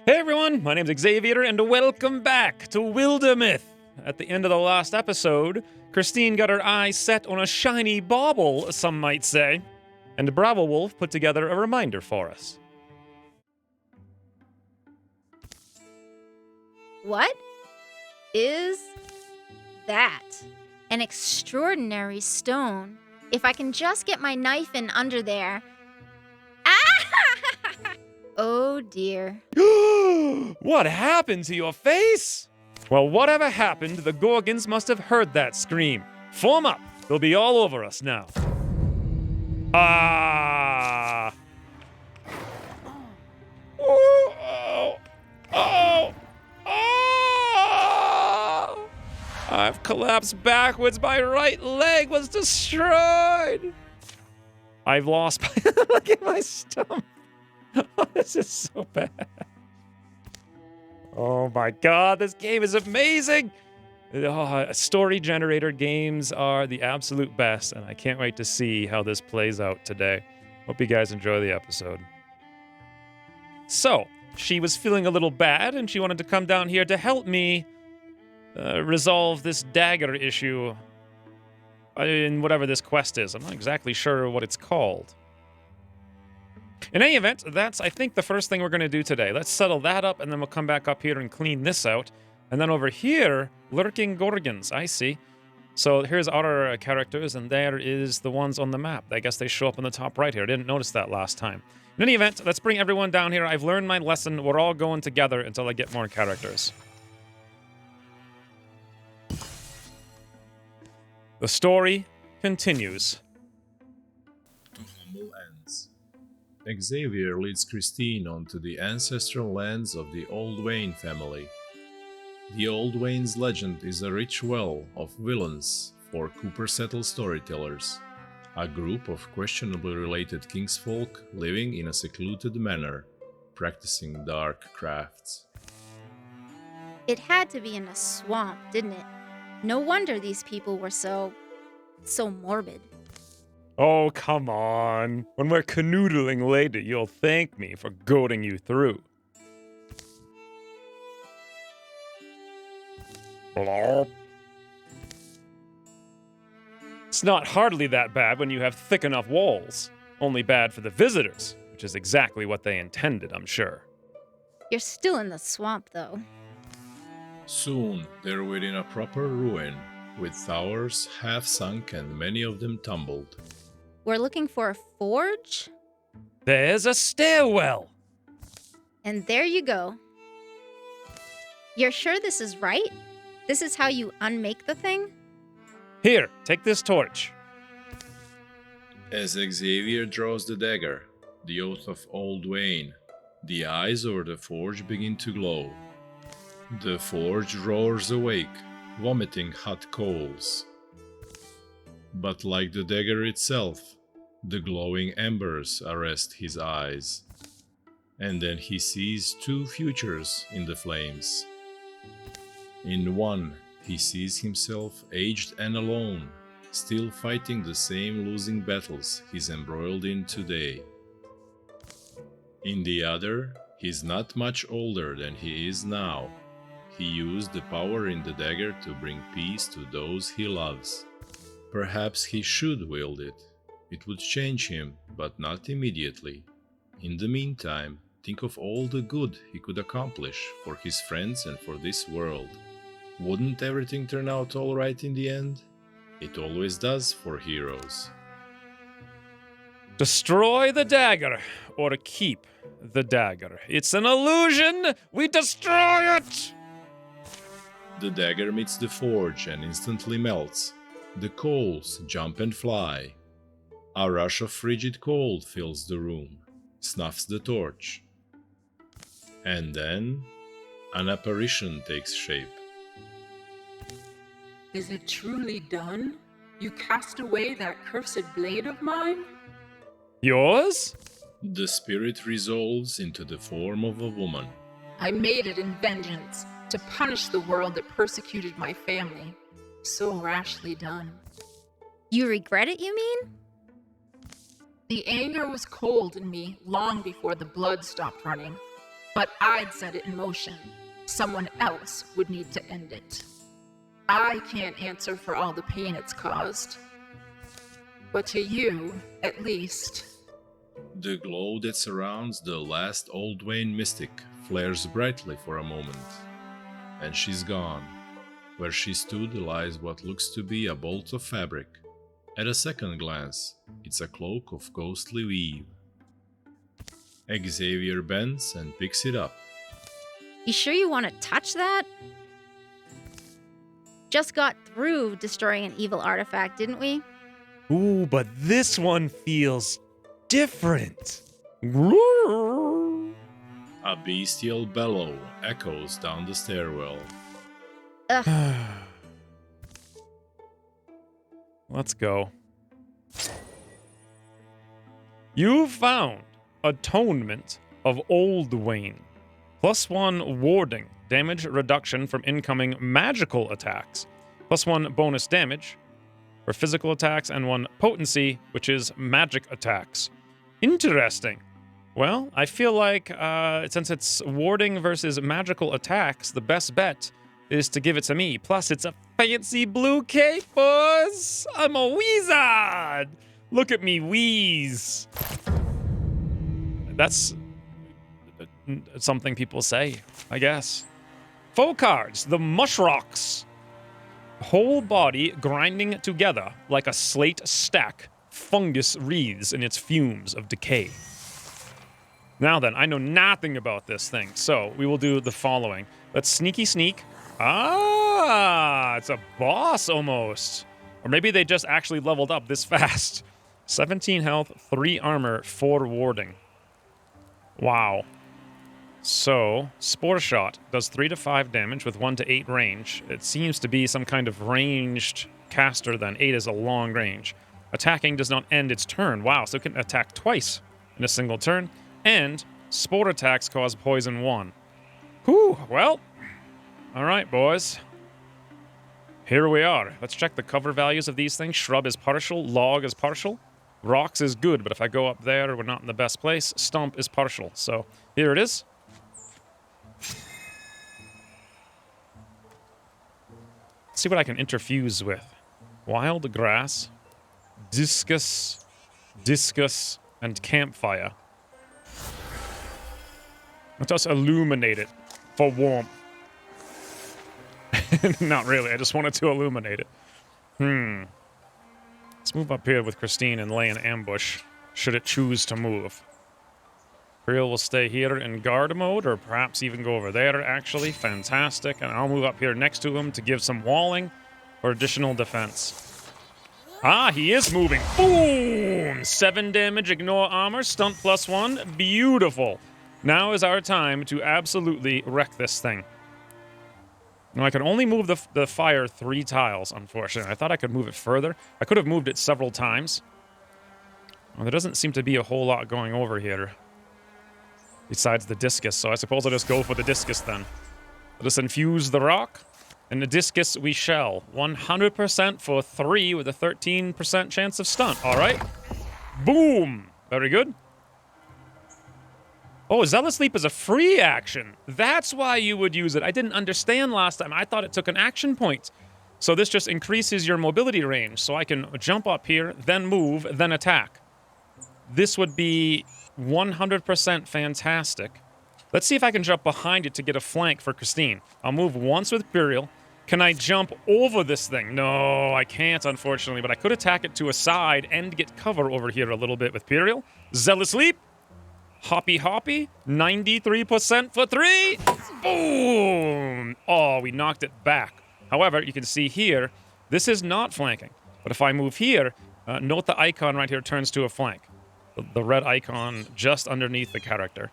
Hey everyone, my name's Xavier, and welcome back to Wildemyth. At the end of the last episode, Christine got her eyes set on a shiny bauble, some might say, and Bravo Wolf put together a reminder for us. What is that? An extraordinary stone. If I can just get my knife in under there. Ah! Oh dear. What happened to your face? Well, whatever happened, the Gorgons must have heard that scream. Form up. They'll be all over us now. Ah! Oh! Oh! Oh! I've collapsed backwards. My right leg was destroyed. I've lost my... Look at my stomach. Oh, this is so bad. Oh my god, this game is amazing! Story generator games are the absolute best, and I can't wait to see how this plays out today. Hope you guys enjoy the episode. So, she was feeling a little bad, and she wanted to come down here to help me resolve this dagger issue in whatever this quest is. I'm not exactly sure what it's called. In any event, that's, I think, the first thing we're going to do today. Let's settle that up, and then we'll come back up here and clean this out. And then over here, lurking Gorgons. I see. So here's our characters, and there is the ones on the map. I guess they show up on the top right here. I didn't notice that last time. In any event, let's bring everyone down here. I've learned my lesson. We're all going together until I get more characters. The story continues. Xavier leads Christine onto the ancestral lands of the Wayne family. The Wayne's legend is a rich well of villains for Cooper Settle storytellers, a group of questionably related kingsfolk living in a secluded manner, practicing dark crafts. It had to be in a swamp, didn't it? No wonder these people were so morbid. Oh, come on. When we're canoodling later, you'll thank me for goading you through. Blop. It's not hardly that bad when you have thick enough walls. Only bad for the visitors, which is exactly what they intended, I'm sure. You're still in the swamp, though. Soon they're within a proper ruin, with towers half sunk and many of them tumbled. We're looking for a forge? There's a stairwell! And there you go. You're sure this is right? This is how you unmake the thing? Here, take this torch. As Xavier draws the dagger, the oath of Old Wayne, the eyes over the forge begin to glow. The forge roars awake, vomiting hot coals. But like the dagger itself, the glowing embers arrest his eyes. And then he sees two futures in the flames. In one, he sees himself aged and alone, still fighting the same losing battles he's embroiled in today. In the other, he's not much older than he is now. He used the power in the dagger to bring peace to those he loves. Perhaps he should wield it. It would change him, but not immediately. In the meantime, think of all the good he could accomplish for his friends and for this world. Wouldn't everything turn out all right in the end? It always does for heroes. Destroy the dagger, or keep the dagger. It's an illusion! We destroy it! The dagger meets the forge and instantly melts. The coals jump and fly. A rush of frigid cold fills the room, snuffs the torch. And then, an apparition takes shape. Is it truly done? You cast away that cursed blade of mine? Yours? The spirit resolves into the form of a woman. I made it in vengeance, to punish the world that persecuted my family. So rashly done. You regret it, you mean? The anger was cold in me long before the blood stopped running. But I'd set it in motion. Someone else would need to end it. I can't answer for all the pain it's caused. But to you, at least. The glow that surrounds the last Wildemyth mystic flares brightly for a moment, and she's gone. Where she stood lies what looks to be a bolt of fabric. At a second glance, it's a cloak of ghostly weave. Xavier bends and picks it up. You sure you want to touch that? Just got through destroying an evil artifact, didn't we? Ooh, but this one feels different. A bestial bellow echoes down the stairwell. Ugh. Let's go. You found Atonement of Wildemyth. +1 warding, damage reduction from incoming magical attacks. +1 bonus damage for physical attacks and 1 potency, which is magic attacks. Interesting. Well, I feel like since it's warding versus magical attacks, the best bet is to give it to me. Plus, it's a fancy blue cape, boys! I'm a wizard! Look at me wheeze. That's something people say, I guess. Foe cards, the Mushrocks. Whole body grinding together like a slate stack. Fungus wreathes in its fumes of decay. Now then, I know nothing about this thing, so we will do the following. Let's sneaky sneak. Ah, it's a boss almost. Or maybe they just actually leveled up this fast. 17 health, 3 armor, 4 warding. Wow. So, Spore Shot does 3 to 5 damage with 1 to 8 range. It seems to be some kind of ranged caster then. 8 is a long range. Attacking does not end its turn. Wow, so it can attack twice in a single turn. And Spore attacks cause poison 1. Whew, well. Alright, boys. Here we are. Let's check the cover values of these things. Shrub is partial. Log is partial. Rocks is good, but if I go up there, we're not in the best place. Stump is partial. So, here it is. Let's see what I can interfuse with. Wild grass, discus, and campfire. Let us illuminate it for warmth. Not really, I just wanted to illuminate it. Let's move up here with Christine and lay an ambush, should it choose to move. Creel will stay here in guard mode, or perhaps even go over there, actually. Fantastic. And I'll move up here next to him to give some walling for additional defense. Ah, he is moving. Boom! 7 damage, ignore armor, stunt +1. Beautiful. Now is our time to absolutely wreck this thing. Now, I can only move the fire 3 tiles, unfortunately. I thought I could move it further. I could have moved it several times. Well, there doesn't seem to be a whole lot going over here besides the discus, so I suppose I'll just go for the discus then. Let us infuse the rock, and the discus we shall. 100% for 3 with a 13% chance of stun. All right. Boom. Very good. Oh, Zealous Leap is a free action. That's why you would use it. I didn't understand last time. I thought it took an action point. So this just increases your mobility range. So I can jump up here, then move, then attack. This would be 100% fantastic. Let's see if I can jump behind it to get a flank for Christine. I'll move once with Imperial. Can I jump over this thing? No, I can't, unfortunately. But I could attack it to a side and get cover over here a little bit with Imperial. Zealous Leap. Hoppy hoppy, 93% for 3. Boom! Oh, we knocked it back. However, you can see here, this is not flanking. But if I move here, note the icon right here turns to a flank. The red icon just underneath the character.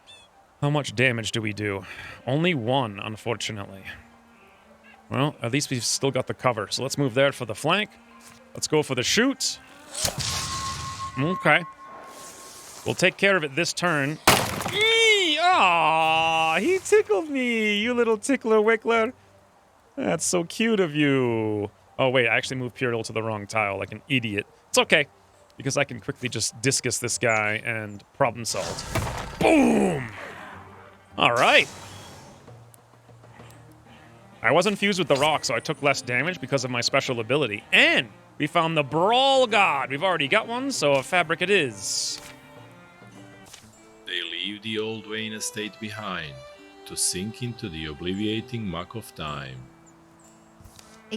How much damage do we do? Only 1, unfortunately. Well, at least we've still got the cover. So let's move there for the flank. Let's go for the shoot. Okay. We'll take care of it this turn. Aw, he tickled me, you little tickler wickler. That's so cute of you. Oh, wait, I actually moved Puriel to the wrong tile like an idiot. It's okay, because I can quickly just discus this guy and problem solve. Boom! All right. I was infused with the rock, so I took less damage because of my special ability. And we found the Brawl God. We've already got one, so a fabric it is. They leave the old Wayne estate behind to sink into the obliviating muck of time.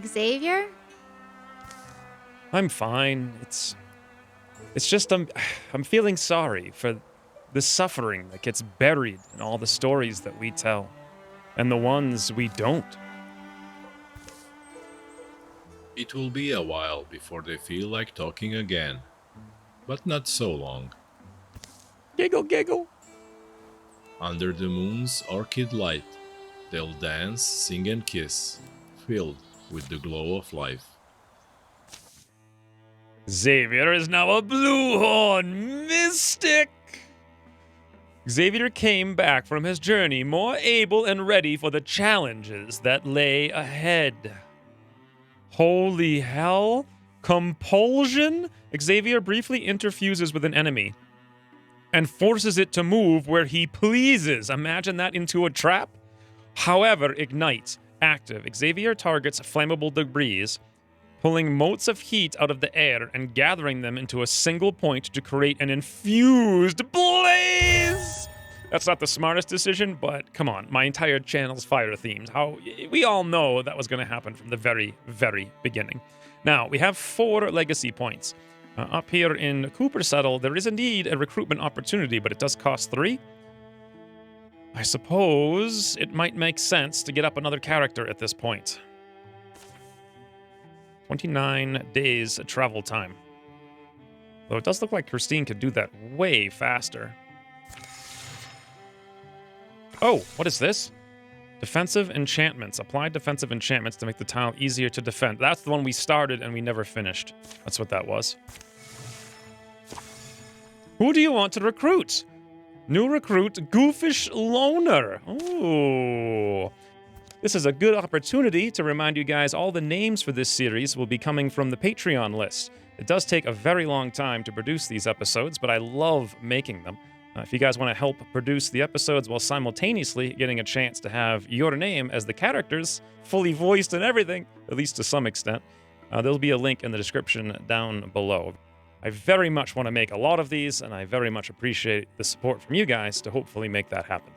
Xavier? I'm fine. It's just I'm feeling sorry for the suffering that gets buried in all the stories that we tell and the ones we don't. It will be a while before they feel like talking again, but not so long. Giggle, giggle. Under the moon's orchid light, they'll dance, sing and kiss, filled with the glow of life. Xavier is now a Bluehorn Mystic! Xavier came back from his journey more able and ready for the challenges that lay ahead. Holy hell! Compulsion? Xavier briefly interfuses with an enemy and forces it to move where he pleases. Imagine that into a trap. However, ignite. Active. Xavier targets flammable debris, pulling motes of heat out of the air and gathering them into a single point to create an infused blaze! That's not the smartest decision, but come on, my entire channel's fire themed. We all know that was going to happen from the very, very beginning. Now, we have 4 legacy points. Up here in Cooper Settle, there is indeed a recruitment opportunity, but it does cost 3. I suppose it might make sense to get up another character at this point. 29 days travel time. Though it does look like Christine could do that way faster. Oh, what is this? Defensive enchantments. Apply defensive enchantments to make the tile easier to defend. That's the one we started and we never finished. That's what that was. Who do you want to recruit? New recruit, Goofish Loner. Ooh. This is a good opportunity to remind you guys all the names for this series will be coming from the Patreon list. It does take a very long time to produce these episodes, but I love making them. If you guys want to help produce the episodes while simultaneously getting a chance to have your name as the characters, fully voiced and everything, at least to some extent, there'll be a link in the description down below. I very much want to make a lot of these, and I very much appreciate the support from you guys to hopefully make that happen.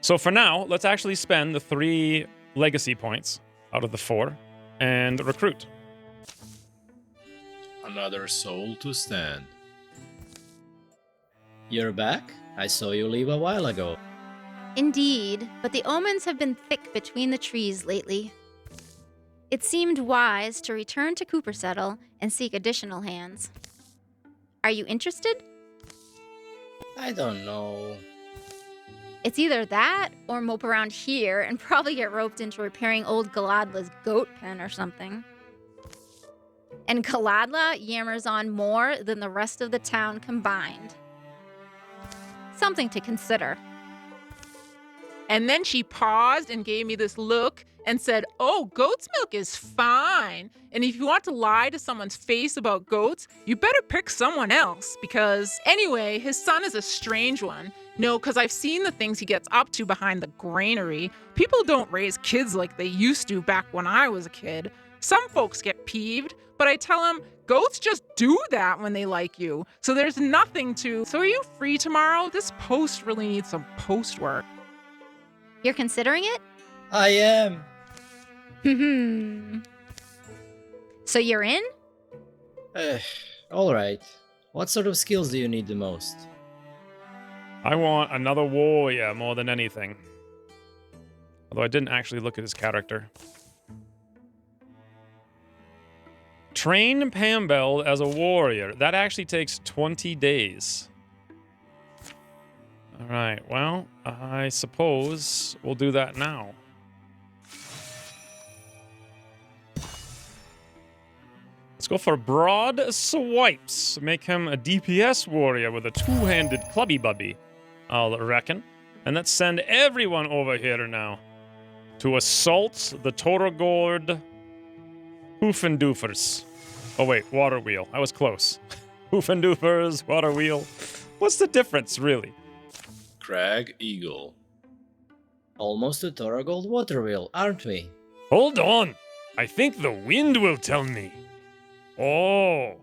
So for now, let's actually spend the 3 legacy points out of the 4 and recruit. Another soul to stand. You're back? I saw you leave a while ago. Indeed, but the omens have been thick between the trees lately. It seemed wise to return to Cooper Settle and seek additional hands. Are you interested? I don't know. It's either that or mope around here and probably get roped into repairing old Galadla's goat pen or something. And Galadla yammers on more than the rest of the town combined. Something to consider. And then she paused and gave me this look and said, "Oh, goat's milk is fine. And if you want to lie to someone's face about goats, you better pick someone else. Because anyway, his son is a strange one. No, because I've seen the things he gets up to behind the granary. People don't raise kids like they used to back when I was a kid. Some folks get peeved, but I tell them, goats just do that when they like you. So there's nothing to... So are you free tomorrow? This post really needs some post work." You're considering it? I am. So you're in? Alright. What sort of skills do you need the most? I want another warrior more than anything. Although I didn't actually look at his character. Train Pambell as a warrior. That actually takes 20 days. Alright, well, I suppose we'll do that now. Let's go for Broad Swipes. Make him a DPS warrior with a 2-handed clubby bubby, I'll reckon. And let's send everyone over here now to assault the Toragord Hoofendoofers. Oh wait, Water Wheel. I was close. Hoofendoofers, Water Wheel. What's the difference, really? Crag Eagle. Almost to Thorogold Waterwheel, aren't we? Hold on. I think the wind will tell me. Oh,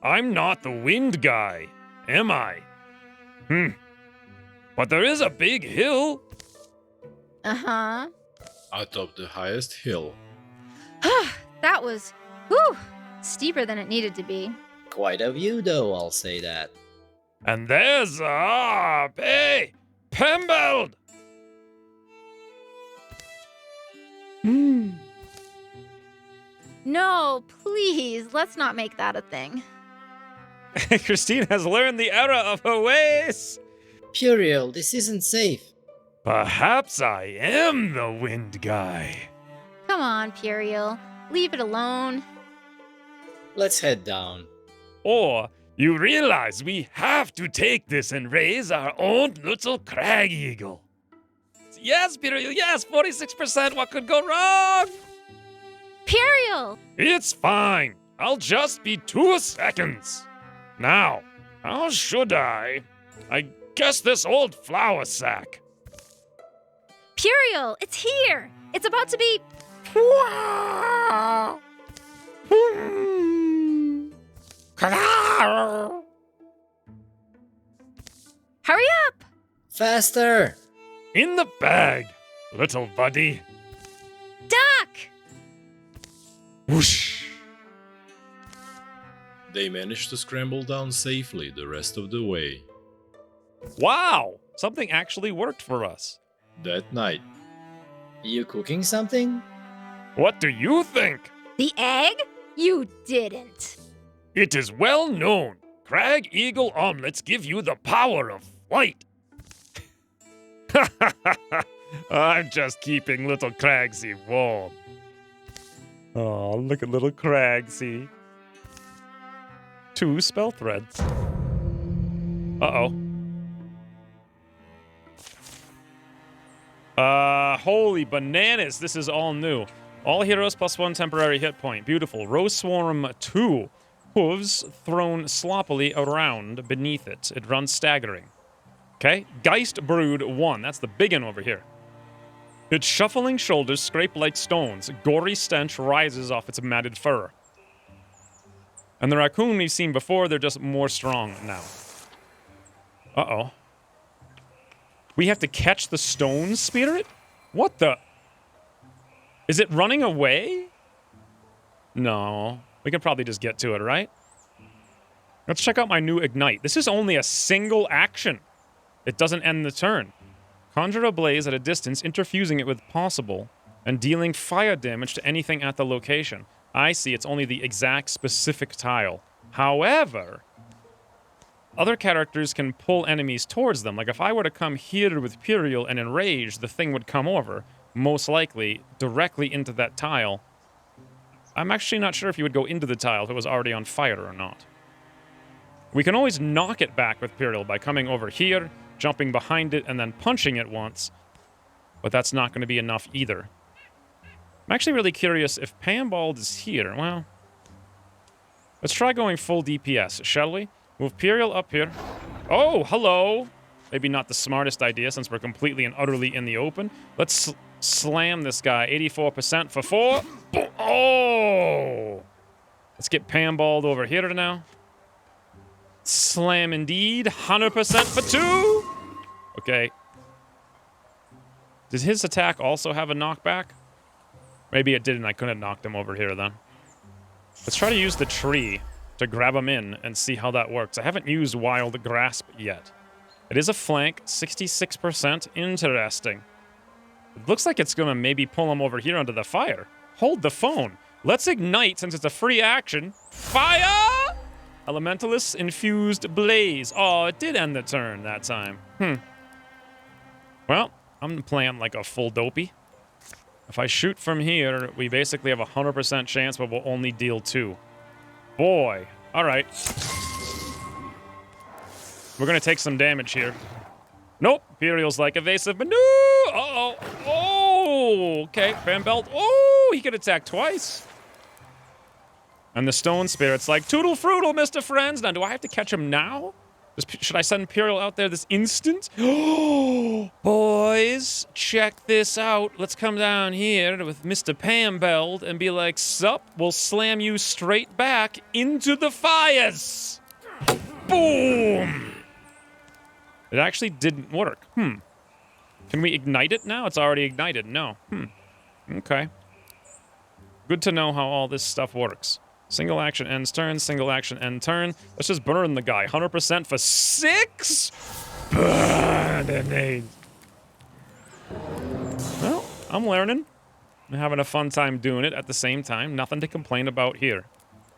I'm not the wind guy, am I? But there is a big hill. Uh-huh. Atop the highest hill. That was, whew, steeper than it needed to be. Quite a view, though, I'll say that. And there's hey, Pembald. No, please, let's not make that a thing. Christine has learned the error of her ways. Puriel, this isn't safe. Perhaps I am the wind guy. Come on, Puriel, leave it alone. Let's head down. Or you realize we have to take this and raise our own little crag eagle. Yes, Puriel, yes, 46%. What could go wrong? Puriel! It's fine. I'll just be 2 seconds. Now, how should I? I guess this old flour sack. Puriel, it's here! It's about to be... Hurry up! Faster! In the bag, little buddy. Duck! Whoosh. They managed to scramble down safely the rest of the way. Wow, something actually worked for us. That night, You cooking something? What do you think? The egg? You didn't. It is well known. Crag Eagle omelets give you the power of flight. I'm just keeping little Cragsy warm. Oh, look at little Cragsy. 2 spell threads. Uh-oh. Holy bananas, this is all new. All heroes +1 temporary hit point. Beautiful. Rose Swarm 2. Hooves thrown sloppily around beneath it. It runs staggering. Okay. Geist Brood 1. That's the big one over here. Its shuffling shoulders scrape like stones. Gory stench rises off its matted fur. And the raccoon we've seen before, they're just more strong now. Uh-oh. We have to catch the stone spirit? What the? Is it running away? No. We can probably just get to it, right? Let's check out my new Ignite. This is only a single action. It doesn't end the turn. Conjure a blaze at a distance, interfusing it with possible, and dealing fire damage to anything at the location. I see, it's only the exact specific tile. However, other characters can pull enemies towards them. Like if I were to come here with Puriel and enrage, the thing would come over, most likely, directly into that tile. I'm actually not sure if you would go into the tile if it was already on fire or not. We can always knock it back with Puriel by coming over here, jumping behind it, and then punching it once. But that's not going to be enough either. I'm actually really curious if Pambald is here. Well, let's try going full DPS, shall we? Move Puriel up here. Oh, hello! Maybe not the smartest idea since we're completely and utterly in the open. Let's slam this guy. 84% for 4. Oh! Let's get Pambald over here now. Slam indeed. 100% for 2! Okay. Did his attack also have a knockback? Maybe it didn't. I couldn't have knocked him over here then. Let's try to use the tree to grab him in and see how that works. I haven't used Wild Grasp yet. It is a flank, 66%. Interesting. It looks like it's going to maybe pull him over here onto the fire. Hold the phone. Let's ignite since it's a free action. Fire! Elementalist infused blaze. Oh, it did end the turn that time. Well, I'm playing like a full dopey. If I shoot from here, we basically have a 100% chance, but we'll only deal 2. Boy. All right. We're going to take some damage here. Nope. Puriel's like evasive, but no! Uh-oh. Oh! Okay. Pambald. Oh! He could attack twice. And the stone spirit's like, toodle-fruitle, Mr. Friends. Now, do I have to catch him now? Should I send Imperial out there this instant? Oh, boys, check this out. Let's come down here with Mr. Pambeld and be like, sup, we'll slam you straight back into the fires. Boom. It actually didn't work. Can we ignite it now? It's already ignited. No. Okay. Good to know how all this stuff works. Single action ends turn, single action end turn. Let's just burn the guy. 100% for 6? Burn. Well, I'm learning. I'm having a fun time doing it at the same time. Nothing to complain about here.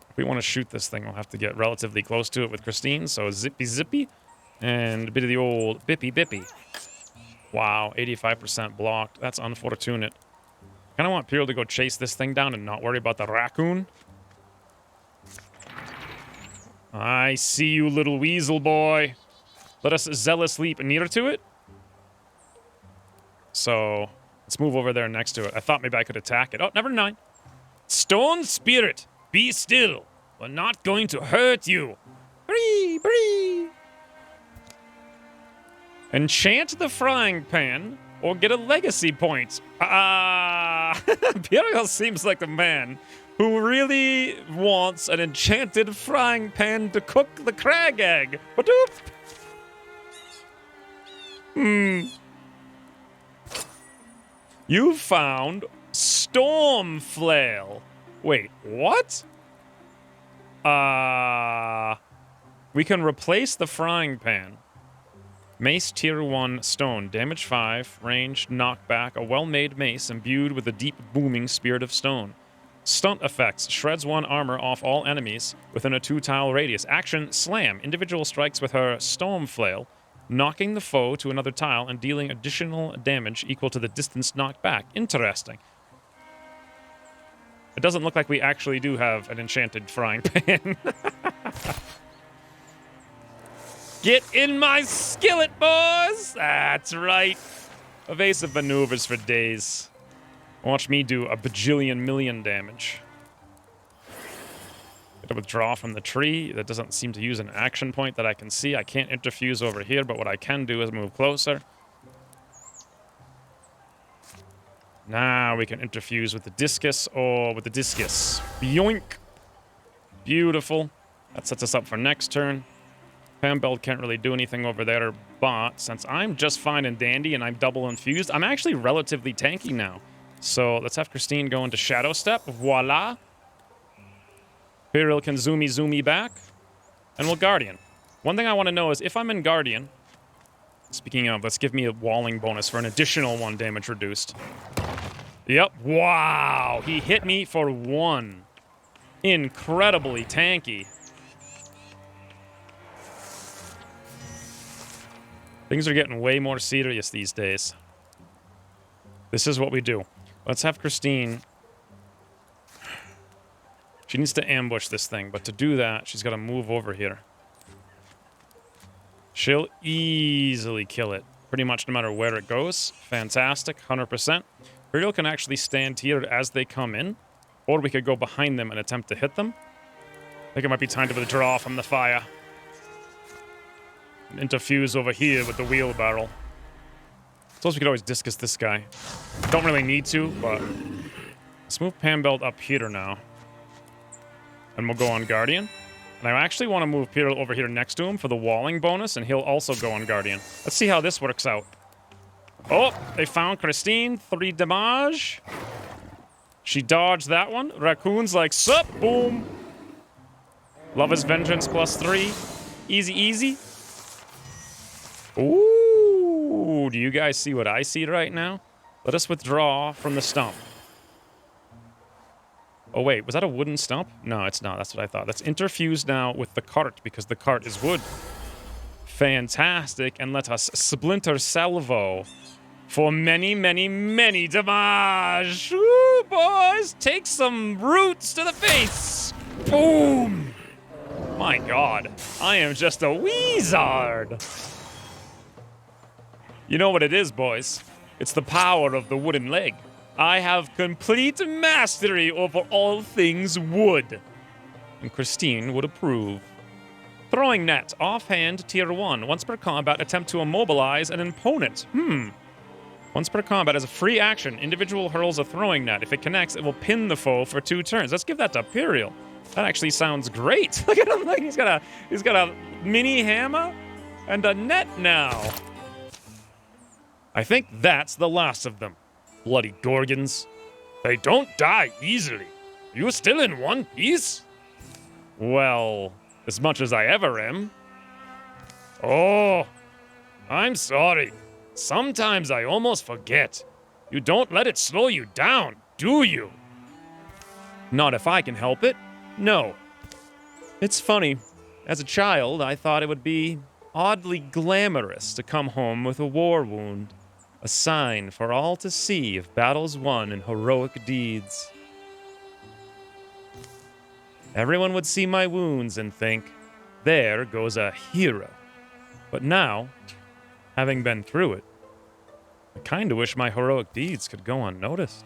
If we want to shoot this thing, we'll have to get relatively close to it with Christine. So zippy. And a bit of the old bippy. Wow, 85% blocked. That's unfortunate. Kind of want Pyrrhal to go chase this thing down and not worry about the raccoon. I see you, little weasel boy. Let us zealous leap near to it. So, let's move over there next to it. I thought maybe I could attack it. Oh, never mind. Stone spirit, be still. We're not going to hurt you. Bree. Enchant the frying pan or get a legacy point. Pyrrhal seems like a man who really wants an enchanted frying pan to cook the crag egg. You found Storm Flail. Wait, what? We can replace the frying pan. Mace tier 1 stone. Damage 5. Ranged knockback. A well-made mace imbued with a deep booming spirit of stone. Stunt effects. Shreds 1 armor off all enemies within a 2-tile radius. Action, slam. Individual strikes with her storm flail, knocking the foe to another tile and dealing additional damage equal to the distance knocked back. Interesting. It doesn't look like we actually do have an enchanted frying pan. Get in my skillet, boys! That's right. Evasive maneuvers for days. Watch me do a bajillion million damage. Get a withdraw from the tree. That doesn't seem to use an action point that I can see. I can't interfuse over here, but what I can do is move closer. Now we can interfuse with the discus or with the discus. Yoink! Beautiful. That sets us up for next turn. Pambeld can't really do anything over there, but since I'm just fine and dandy and I'm double infused, I'm actually relatively tanky now. So let's have Christine go into Shadow Step. Voila. Pyrrhal can zoomy back. And we'll Guardian. One thing I want to know is if I'm in Guardian, speaking of, let's give me a walling bonus for an additional 1 damage reduced. Yep. Wow. He hit me for 1. Incredibly tanky. Things are getting way more serious these days. This is what we do. Let's have Christine. She needs to ambush this thing, but to do that, she's got to move over here. She'll easily kill it, pretty much no matter where it goes. Fantastic, 100%. Pyrrhal can actually stand here as they come in, or we could go behind them and attempt to hit them. I think it might be time to withdraw from the fire. And interfuse over here with the wheelbarrow. Suppose we could always discus this guy. Don't really need to, but let's move Pambeld up here now. And we'll go on Guardian. And I actually want to move Pyrrhal over here next to him for the walling bonus, and he'll also go on Guardian. Let's see how this works out. Oh, they found Christine. 3 damage. She dodged that one. Raccoon's like, sup, boom. Love is vengeance +3. Easy. Ooh, do you guys see what I see right now? Let us withdraw from the stump. Oh, wait, was that a wooden stump? No, it's not. That's what I thought. Let's interfuse now with the cart, because the cart is wood. Fantastic. And let us splinter salvo for many damage. Ooh, boys, take some roots to the face. Boom. My God, I am just a wizard. You know what it is, boys. It's the power of the wooden leg. I have complete mastery over all things wood. And Christine would approve. Throwing net. Offhand, tier 1. Once per combat, attempt to immobilize an opponent. Once per combat, as a free action, individual hurls a throwing net. If it connects, it will pin the foe for 2 turns. Let's give that to Imperial. That actually sounds great. Look at him, like he's got a mini hammer and a net now. I think that's the last of them. Bloody Gorgons. They don't die easily. You still in one piece? Well, as much as I ever am. Oh, I'm sorry. Sometimes I almost forget. You don't let it slow you down, do you? Not if I can help it. No. It's funny. As a child, I thought it would be oddly glamorous to come home with a war wound. A sign for all to see of battles won and heroic deeds. Everyone would see my wounds and think, there goes a hero. But now, having been through it, I kinda wish my heroic deeds could go unnoticed.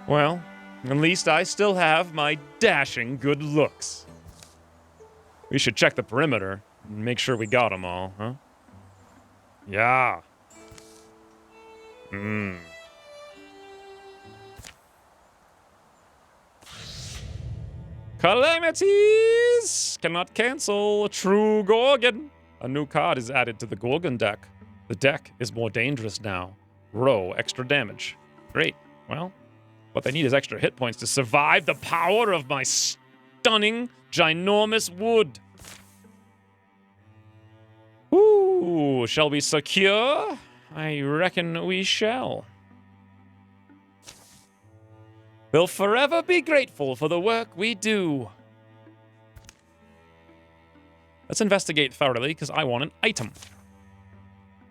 Well, at least I still have my dashing good looks. We should check the perimeter and make sure we got them all, huh? Yeah. Calamities! Cannot cancel. True Gorgon. A new card is added to the Gorgon deck. The deck is more dangerous now. Row extra damage. Great. Well, what they need is extra hit points to survive the power of my stunning, ginormous wood. Ooh, shall we secure? I reckon we shall. We'll forever be grateful for the work we do. Let's investigate thoroughly, because I want an item.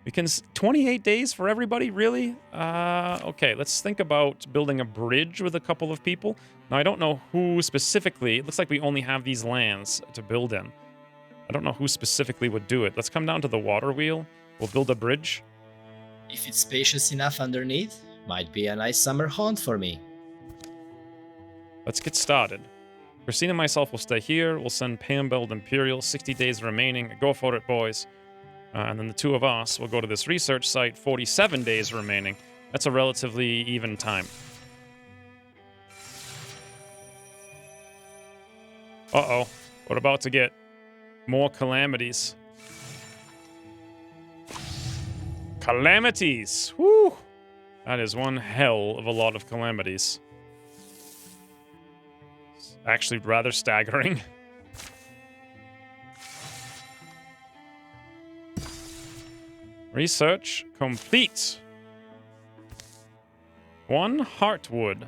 We can... 28 days for everybody, really? Okay, let's think about building a bridge with a couple of people. Now, I don't know who specifically... It looks like we only have these lands to build in. I don't know who specifically would do it. Let's come down to the water wheel. We'll build a bridge. If it's spacious enough underneath, might be a nice summer haunt for me. Let's get started. Christine and myself will stay here. We'll send Pam build Imperial. 60 days remaining. Go for it, boys. And then the two of us will go to this research site. 47 days remaining. That's a relatively even time. Uh-oh. We're about to get more calamities. Calamities! Woo! That is one hell of a lot of calamities. It's actually rather staggering. Research complete. 1 heartwood.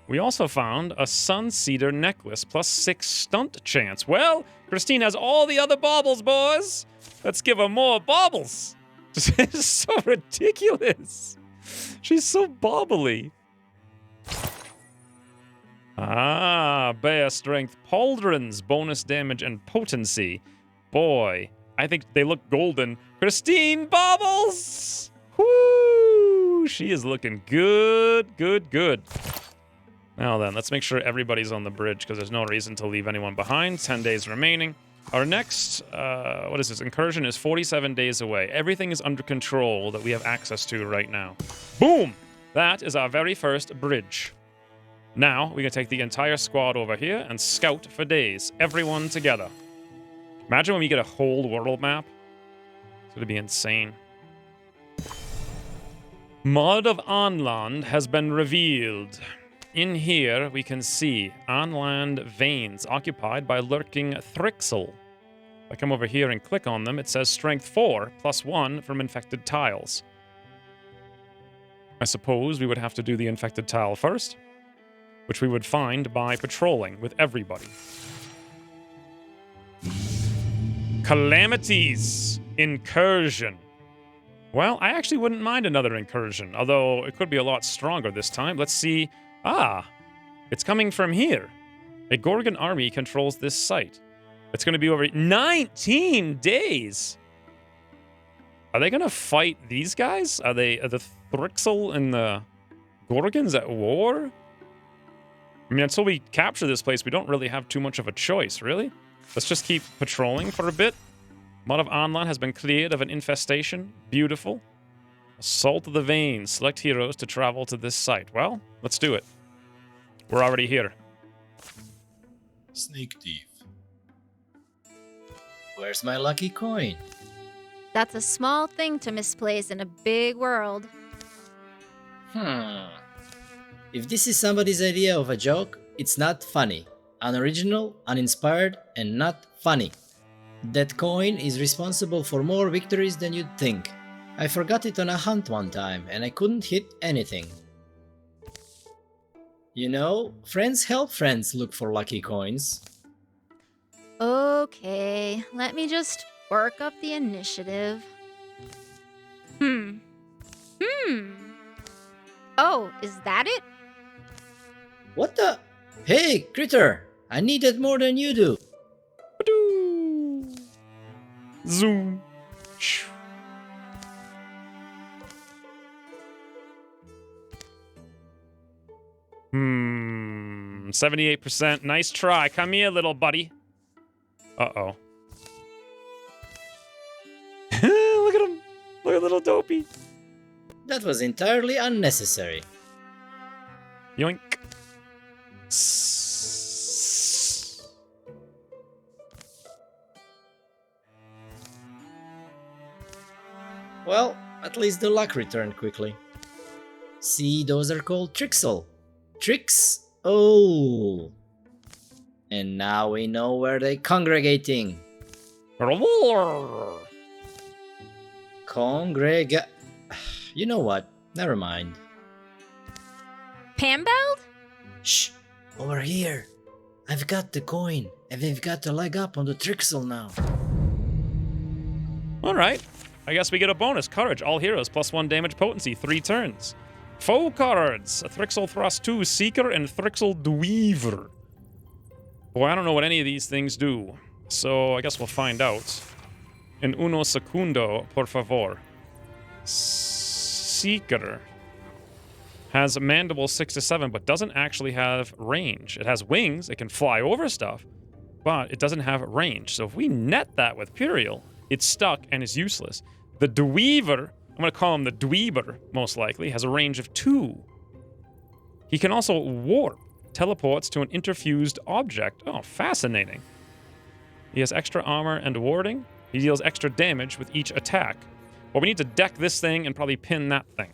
We also found a sun cedar necklace plus 6 stunt chance. Well, Christine has all the other baubles, boys. Let's give her more baubles. It's so ridiculous. She's so bobbly. Bear strength, pauldrons, bonus damage, and potency. Boy, I think they look golden. Christine baubles! Woo! She is looking good, good, good. Now then, let's make sure everybody's on the bridge because there's no reason to leave anyone behind. 10 days remaining. Our next, what is this? Incursion is 47 days away. Everything is under control that we have access to right now. Boom! That is our very first bridge. Now, we can take the entire squad over here and scout for days. Everyone together. Imagine when we get a whole world map. It's gonna be insane. Mod of Onland has been revealed. In here, we can see on-land veins occupied by lurking Thrixel. If I come over here and click on them, it says Strength 4, plus 1 from infected tiles. I suppose we would have to do the infected tile first, which we would find by patrolling with everybody. Calamities! Incursion. Well, I actually wouldn't mind another incursion, although it could be a lot stronger this time. Let's see... it's coming from here. A Gorgon army controls this site. It's going to be over 19 days. Are they going to fight these guys? Are the Thrixel and the Gorgons at war? I mean, until we capture this place, we don't really have too much of a choice, really. Let's just keep patrolling for a bit. Mud of Anlan has been cleared of an infestation. Beautiful. Assault of the Veins. Select heroes to travel to this site. Well, let's do it. We're already here. Sneak thief. Where's my lucky coin? That's a small thing to misplace in a big world. If this is somebody's idea of a joke, it's not funny. Unoriginal, uninspired, and not funny. That coin is responsible for more victories than you'd think. I forgot it on a hunt one time, and I couldn't hit anything. You know, friends help friends look for lucky coins. Okay, let me just work up the initiative. Oh, is that it? What the? Hey, Critter! I need it more than you do. Ba-doo. Zoom. Shoo. Hmm. 78%. Nice try. Come here, little buddy. Uh-oh. Look at him. Look at little Dopey. That was entirely unnecessary. Yoink. Well, at least the luck returned quickly. See, those are called Trixel. Tricks? Oh. And now we know where they're congregating. You know what? Never mind. Pambeld? Shh! Over here. I've got the coin, and we've got a leg up on the Trixel now. All right. I guess we get a bonus. Courage. All heroes. +1 damage potency. 3 turns. Foe cards. A Thrixel Thrust 2 Seeker and Thrixel Dweaver. Boy, I don't know what any of these things do. So I guess we'll find out. En uno segundo, por favor. Seeker has mandible 6 to 7, but doesn't actually have range. It has wings. It can fly over stuff, but it doesn't have range. So if we net that with Puriel, it's stuck and is useless. The Dweaver, I'm going to call him the Dweeber, most likely, has a range of 2. He can also warp, teleports to an interfused object. Oh, fascinating. He has extra armor and warding. He deals extra damage with each attack. Well, we need to deck this thing and probably pin that thing.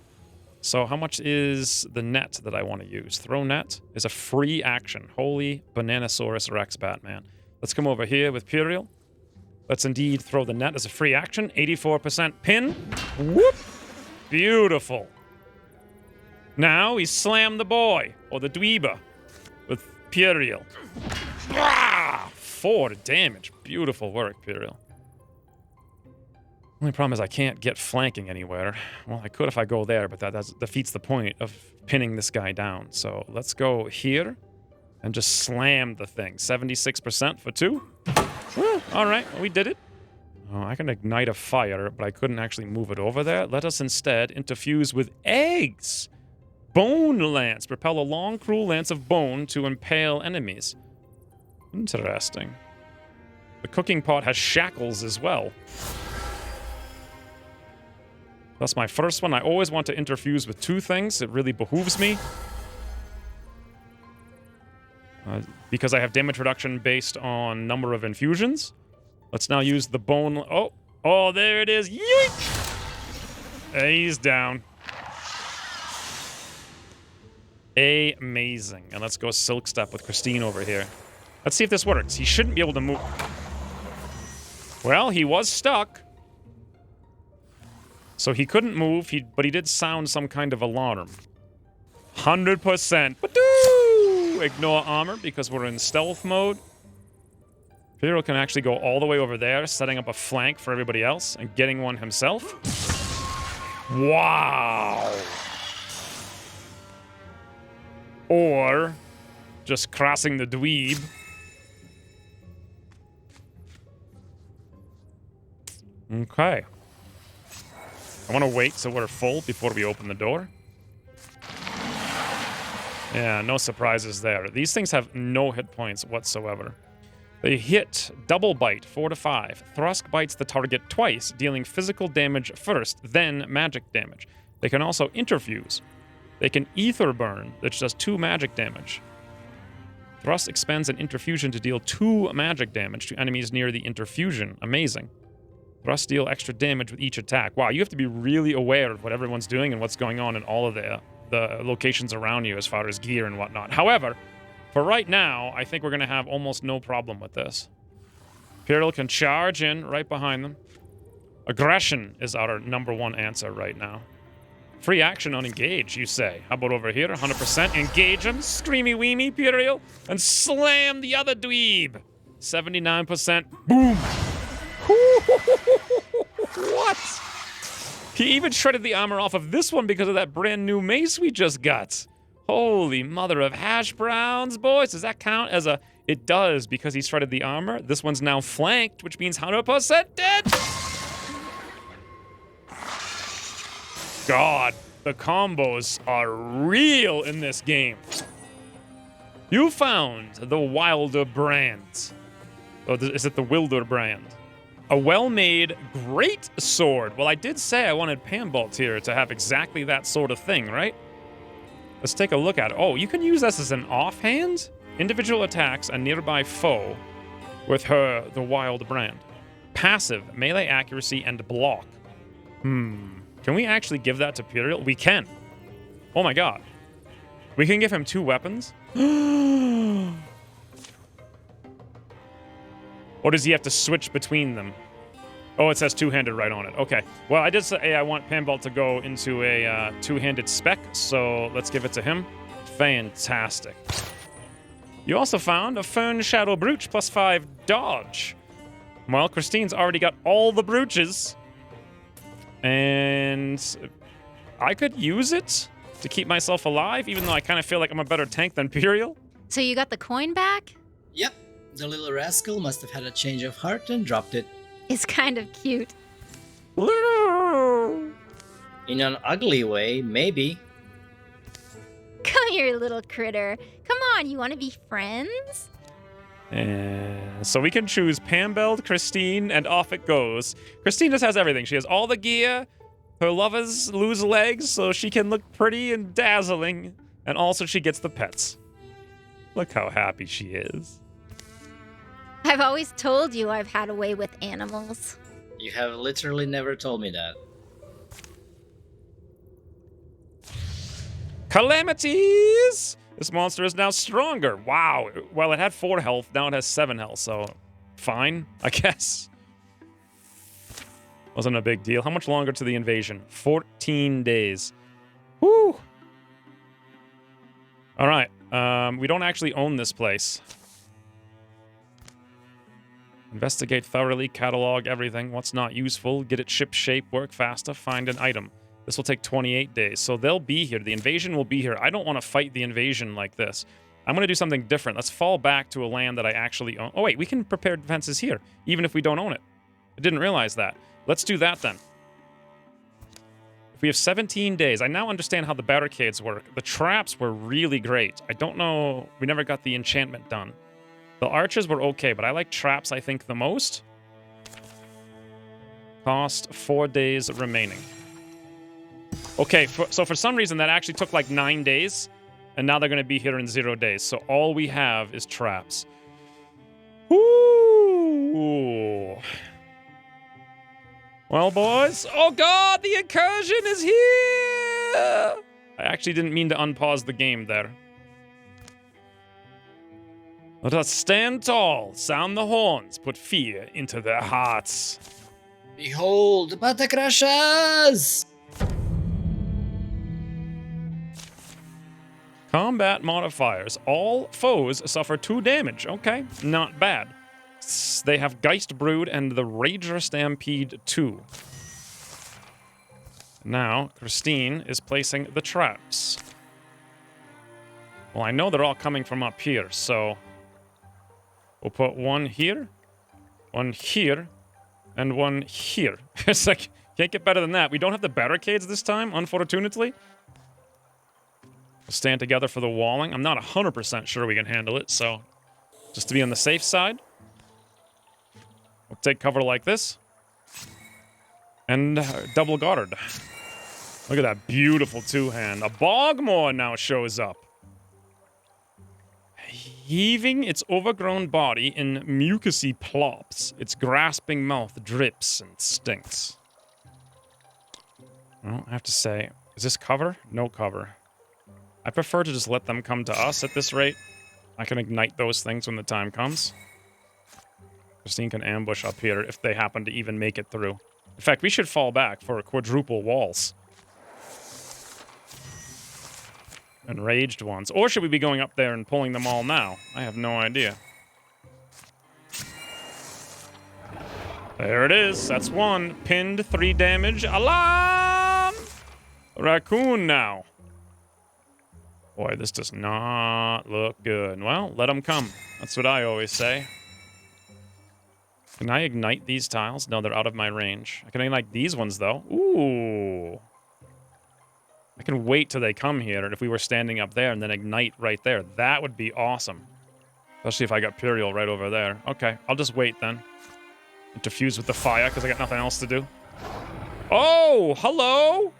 So how much is the net that I want to use? Throw net is a free action. Holy Bananasaurus Rex, Batman. Let's come over here with Puriel. Let's indeed throw the net as a free action. 84% pin. Whoop! Beautiful. Now we slam the boy, or the dweeba, with Puriel. 4 damage. Beautiful work, Puriel. Only problem is I can't get flanking anywhere. Well, I could if I go there, but that defeats the point of pinning this guy down. So let's go here and just slam the thing. 76% for 2. All right, well, we did it. Oh, I can ignite a fire, but I couldn't actually move it over there. Let us instead interfuse with eggs. Bone lance. Propel a long, cruel lance of bone to impale enemies. Interesting. The cooking pot has shackles as well. That's my first one. I always want to interfuse with 2 things. It really behooves me. Because I have damage reduction based on number of infusions. Let's now use the bone... Oh, there it is. Yeet! He's down. Amazing. And let's go Silk Step with Christine over here. Let's see if this works. He shouldn't be able to move. Well, he was stuck. So he couldn't move, but he did sound some kind of alarm. 100%. Ba-doo! Ignore armor because we're in stealth mode. Hero can actually go all the way over there, setting up a flank for everybody else and getting one himself. Wow. Or just crossing the dweeb. Okay. I want to wait till we're full before we open the door. Yeah, no surprises there. These things have no hit points whatsoever. They hit double bite, 4 to 5. Thrust bites the target twice, dealing physical damage first, then magic damage. They can also interfuse. They can ether burn, which does 2 magic damage. Thrust expends an interfusion to deal 2 magic damage to enemies near the interfusion. Amazing. Thrust deal extra damage with each attack. Wow, you have to be really aware of what everyone's doing and what's going on in all of the locations around you as far as gear and whatnot. However, for right now, I think we're going to have almost no problem with this. Imperial can charge in right behind them. Aggression is our #1 answer right now. Free action on engage, you say. How about over here? 100% engage him. Screamy weemy, Imperial. And slam the other dweeb. 79%. Boom. What? He even shredded the armor off of this one because of that brand new mace we just got. Holy mother of hash browns, boys. Does that count as a... It does, because he shredded the armor. This one's now flanked, which means 100% dead. God, the combos are real in this game. You found the Wilder brand. Oh, is it the Wilder brand? A well-made, great sword. Well, I did say I wanted Panbolt here to have exactly that sort of thing, right? Let's take a look at it. Oh, you can use this as an offhand? Individual attacks a nearby foe with the Wild brand. Passive, melee accuracy, and block. Can we actually give that to Imperial? We can. Oh my god. We can give him 2 weapons? Or does he have to switch between them? Oh, it says 2-handed right on it. Okay. Well, I did say I want Panbolt to go into a 2-handed spec, so let's give it to him. Fantastic. You also found a Fern Shadow Brooch +5 dodge. Well, Christine's already got all the brooches. And I could use it to keep myself alive, even though I kind of feel like I'm a better tank than Imperial. So you got the coin back? Yep, the little rascal must have had a change of heart and dropped it. It's kind of cute. In an ugly way, maybe. Come here, little critter. Come on, you want to be friends? And so we can choose Panbelt, Christine, and off it goes. Christine just has everything. She has all the gear. Her lovers lose legs so she can look pretty and dazzling. And also she gets the pets. Look how happy she is. I've always told you I've had a way with animals. You have literally never told me that. Calamities! This monster is now stronger. Wow. Well, it had 4 health. Now it has 7 health, so fine, I guess. Wasn't a big deal. How much longer to the invasion? 14 days. Woo! All right. We don't actually own this place. Investigate thoroughly, catalog everything. What's not useful, get it ship shape, work faster, find an item. This will take 28 days, so they'll be here. The invasion will be here. I don't want to fight the invasion like this. I'm going to do something different. Let's fall back to a land that I actually own. Oh, wait, we can prepare defenses here, even if we don't own it. I didn't realize that. Let's do that then. If we have 17 days, I now understand how the barricades work. The traps were really great. I don't know. We never got the enchantment done. The archers were okay, but I like traps, I think, the most. Cost 4 days remaining. Okay, so for some reason, that actually took like 9 days, and now they're going to be here in 0 days. So all we have is traps. Ooh. Well, boys. Oh, God, the incursion is here! I actually didn't mean to unpause the game there. Let us stand tall, sound the horns, put fear into their hearts. Behold, Batacrashas! Combat modifiers. All foes suffer 2 damage. Okay, not bad. They have Geist Brood and the Rager Stampede 2. Now, Christine is placing the traps. Well, I know they're all coming from up here, so... we'll put 1 here, 1 here, and 1 here. It's like, can't get better than that. We don't have the barricades this time, unfortunately. Stand together for the walling. I'm not 100% sure we can handle it, so just to be on the safe side, we'll take cover like this. And double guard. Look at that beautiful two-hand. A Bogmore now shows up. Heaving its overgrown body in mucousy plops. Its grasping mouth drips and stinks. Well, I have to say, is this cover? No cover. I prefer to just let them come to us at this rate. I can ignite those things when the time comes. Christine can ambush up here if they happen to even make it through. In fact, we should fall back for quadruple walls. Enraged ones. Or should we be going up there and pulling them all now? I have no idea. There it is. That's one. Pinned, 3 damage. Alarm! Raccoon now. Boy, this does not look good. Well, let them come. That's what I always say. Can I ignite these tiles? No, they're out of my range. I can ignite these ones, though. Ooh. I can wait till they come here, and if we were standing up there and then ignite right there, that would be awesome. Especially if I got Puriel right over there. Okay, I'll just wait then. Interfuse with the fire, because I got nothing else to do. Oh, hello!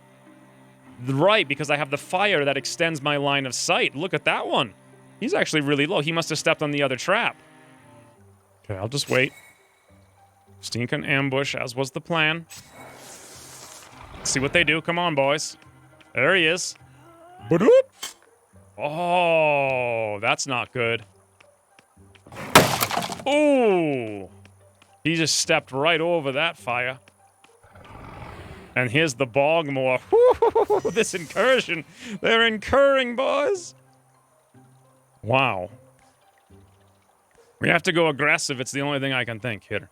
Right, because I have the fire that extends my line of sight. Look at that one. He's actually really low. He must have stepped on the other trap. Okay, I'll just wait. Christine can ambush, as was the plan. Let's see what they do. Come on, boys. There he is. Ba-doop! Oh, that's not good. Ooh! He just stepped right over that fire. And here's the Bogmore. Woo! This incursion. They're incurring, boys. Wow. We have to go aggressive. It's the only thing I can think here.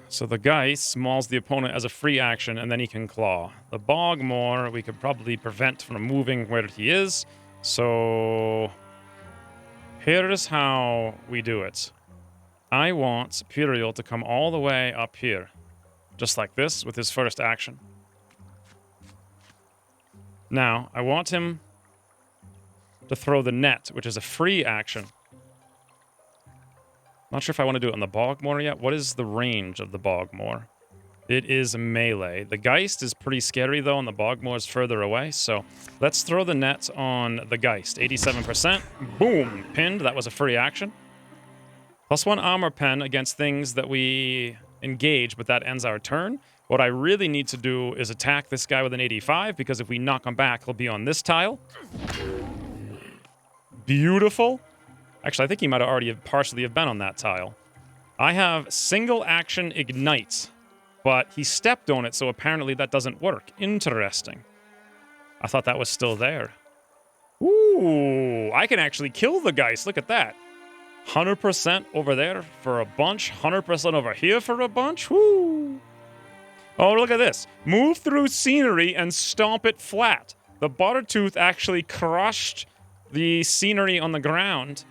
So the Geist mauls the opponent as a free action, and then he can claw. The Bogmore, we could probably prevent from moving where he is. So here's how we do it. I want Puriel to come all the way up here. Just like this, with his first action. Now, I want him to throw the net, which is a free action. Not sure if I want to do it on the Bogmore yet. What is the range of the Bogmore? It is melee. The Geist is pretty scary, though, and the Bogmore is further away. So let's throw the net on the Geist. 87%. Boom! Pinned. That was a free action. +1 armor pen against things that we engage, but that ends our turn. What I really need to do is attack this guy with an 85, because if we knock him back, he'll be on this tile. Beautiful. Actually, I think he might have already partially have been on that tile. I have single action ignite, but he stepped on it, so apparently that doesn't work. Interesting. I thought that was still there. Ooh, I can actually kill the Geist. Look at that. 100% over there for a bunch. 100% over here for a bunch. Woo! Oh, look at this. Move through scenery and stomp it flat. The Buttertooth actually crushed the scenery on the ground,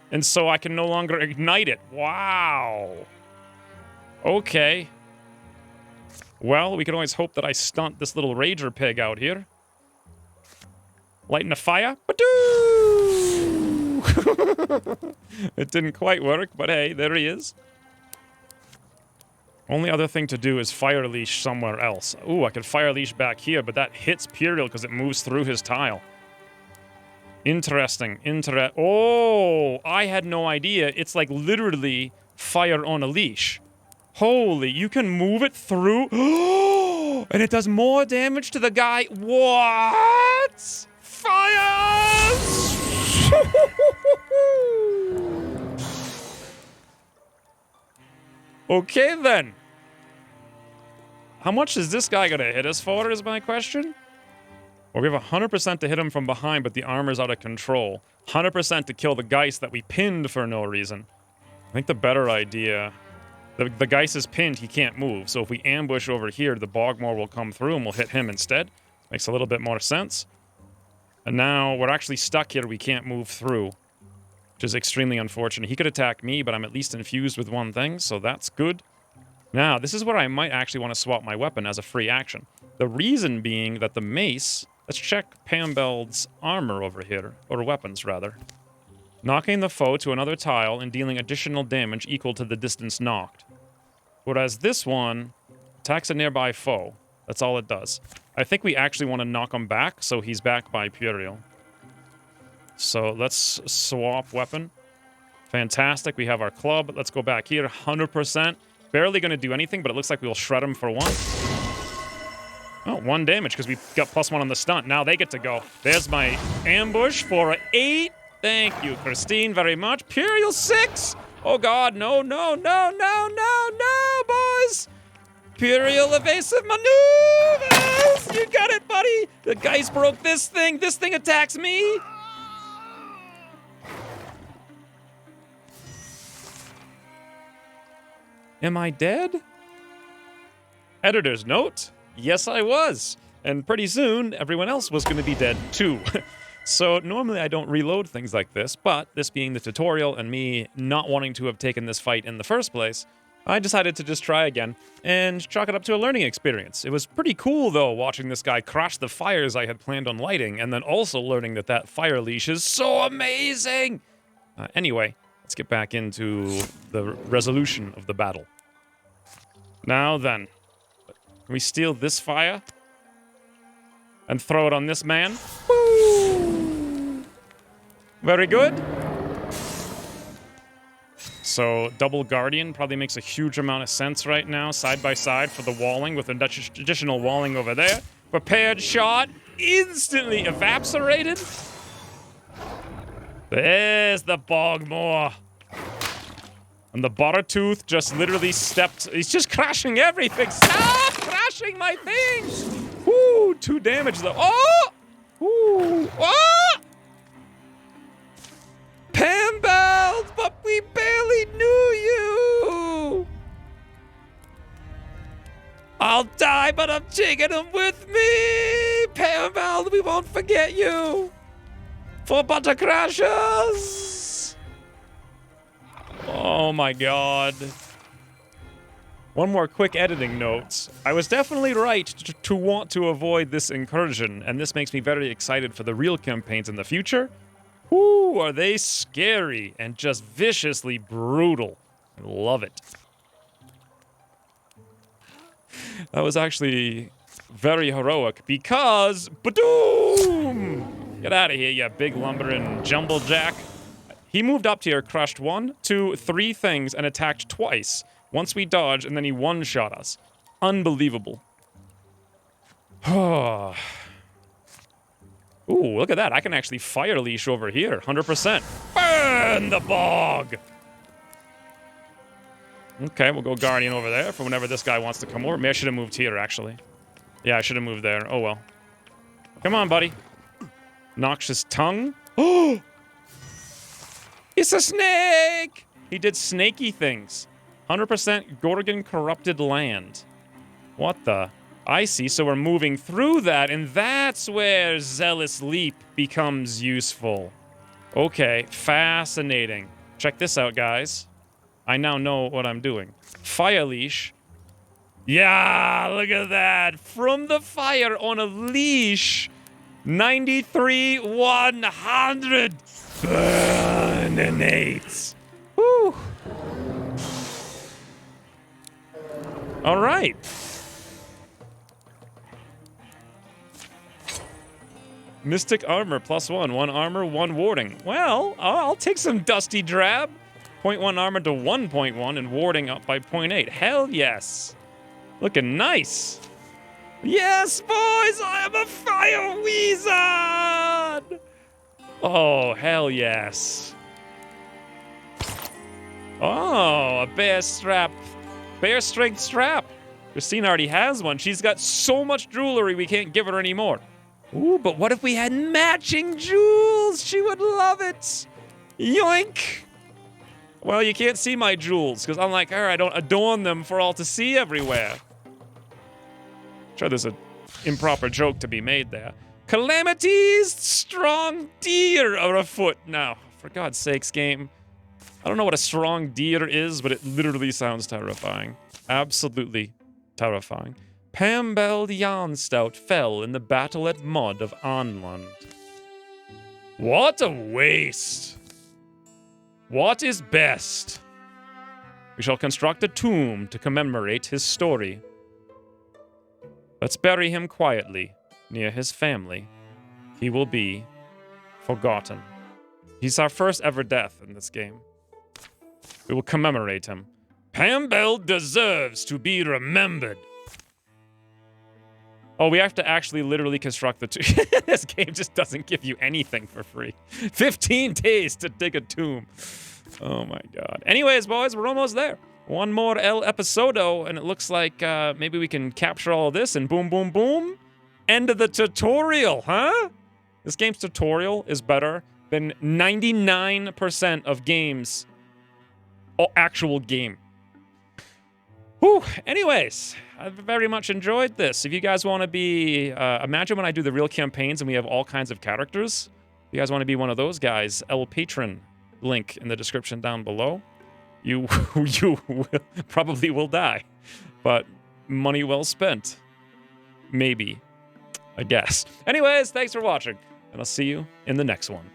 and so I can no longer ignite it. Wow. Okay. Well, we can always hope that I stunt this little Rager pig out here. Lighting a fire. Ba-doo! It didn't quite work, but hey, there he is. Only other thing to do is fire leash somewhere else. Ooh, I could fire leash back here, but that hits Puriel because it moves through his tile. Interesting. Oh, I had no idea. It's like literally fire on a leash. Holy, you can move it through. And it does more damage to the guy. What? Fire! Okay, then. How much is this guy going to hit us for, is my question? Well, we have 100% to hit him from behind, but the armor's out of control. 100% to kill the Geist that we pinned for no reason. I think the better idea... The Geist is pinned, he can't move. So if we ambush over here, the Bogmore will come through and we'll hit him instead. Makes a little bit more sense. And now we're actually stuck here, we can't move through. Which is extremely unfortunate. He could attack me, but I'm at least infused with one thing, so that's good. Now, this is where I might actually want to swap my weapon as a free action. The reason being that the mace Let's check Pambeld's armor over here, or weapons, rather. Knocking the foe to another tile and dealing additional damage equal to the distance knocked. Whereas this one attacks a nearby foe. That's all it does. I think we actually want to knock him back, so he's back by Puriel. So let's swap weapon. Fantastic. We have our club. Let's go back here. 100%. Barely going to do anything, but it looks like we'll shred him for one. Oh, 1 damage because we got +1 on the stunt. Now they get to go. There's my ambush for 8. Thank you, Christine, very much. Puriel 6. Oh, God. No, no, no, no, no, no, boys. Puriel evasive maneuvers. You got it, buddy. The guys broke this thing. This thing attacks me. Am I dead? Editor's note. Yes, I was. And pretty soon, everyone else was going to be dead, too. So normally I don't reload things like this, but this being the tutorial and me not wanting to have taken this fight in the first place, I decided to just try again and chalk it up to a learning experience. It was pretty cool, though, watching this guy crash the fires I had planned on lighting, and then also learning that that fire leash is so amazing! Anyway, let's get back into the resolution of the battle. Now then, can we steal this fire? And throw it on this man? Woo! Very good. So, double guardian probably makes a huge amount of sense right now, side by side for the walling, with additional walling over there. Prepared shot, instantly evaporated. There's the Bogmore. And the Buttertooth just literally stepped... He's just crashing everything. Stop crashing my things! Woo! 2 damage, though. Oh! Ooh! Oh! Pambeld, but we barely knew you! I'll die, but I'm taking him with me! Pambeld, we won't forget you! For Buttercrashers! Oh my god. One more quick editing note. I was definitely right to want to avoid this incursion, and this makes me very excited for the real campaigns in the future. Whoo, are they scary and just viciously brutal. I love it. That was actually very heroic because... Badoom! Get out of here, you big lumbering Jumblejack. He moved up here, crushed 1, 2, 3 things, and attacked twice. Once we dodged, and then he one-shot us. Unbelievable. Ooh, look at that. I can actually fire leash over here. 100%. Burn the bog! Okay, we'll go guardian over there for whenever this guy wants to come over. Maybe I should have moved here, actually. Yeah, I should have moved there. Oh, well. Come on, buddy. Noxious tongue. Oh! It's a snake! He did snaky things. 100% Gorgon corrupted land. What the? I see, so we're moving through that, and that's where Zealous Leap becomes useful. Okay, fascinating. Check this out, guys. I now know what I'm doing. Fire leash. Yeah, look at that. From the fire on a leash. 93, 100. Burninates. Woo. All right. Mystic armor +1. 1 armor, 1 warding. Well, I'll take some dusty drab. 0.1 armor to 1.1 and warding up by 0.8. Hell yes. Looking nice. Yes, boys, I am a fire wizard. Oh, hell yes. Oh, a bear strap. Bear strength strap. Christine already has one. She's got so much jewelry we can't give her any more. Ooh, but what if we had matching jewels? She would love it. Yoink. Well, you can't see my jewels, because unlike her, I don't adorn them for all to see everywhere. Sure, there's an improper joke to be made there. Calamities, strong deer are afoot. Now, for God's sakes, game. I don't know what a strong deer is, but it literally sounds terrifying. Absolutely terrifying. Pambeld Jarnstout fell in the battle at Mud of Anland. What a waste! What is best? We shall construct a tomb to commemorate his story. Let's bury him quietly near his family. He will be forgotten. He's our first ever death in this game. We will commemorate him. Pambeld deserves to be remembered. Oh, we have to actually literally construct the tomb. This game just doesn't give you anything for free. 15 days to dig a tomb. Oh my god. Anyways, boys, we're almost there. One more El Episodo, and it looks like maybe we can capture all of this and boom, boom, boom. End of the tutorial, huh? This game's tutorial is better than 99% of games. Actual game. Whew. Anyways, I very much enjoyed this. If you guys want to be... imagine when I do the real campaigns and we have all kinds of characters. If you guys want to be one of those guys, El Patron, link in the description down below. You probably will die. But money well spent. Maybe. I guess. Anyways, thanks for watching. And I'll see you in the next one.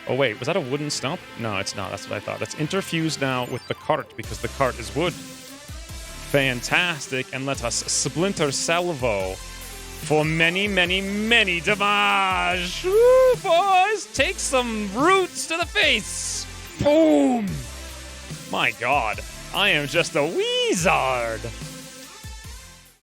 Oh wait, was that a wooden stump? No, it's not. That's what I thought. That's interfused now with the cart because the cart is wood. Fantastic. And let us splinter salvo for many, many, many damage. Woo, boys! Take some roots to the face. Boom! My god, I am just a wizard.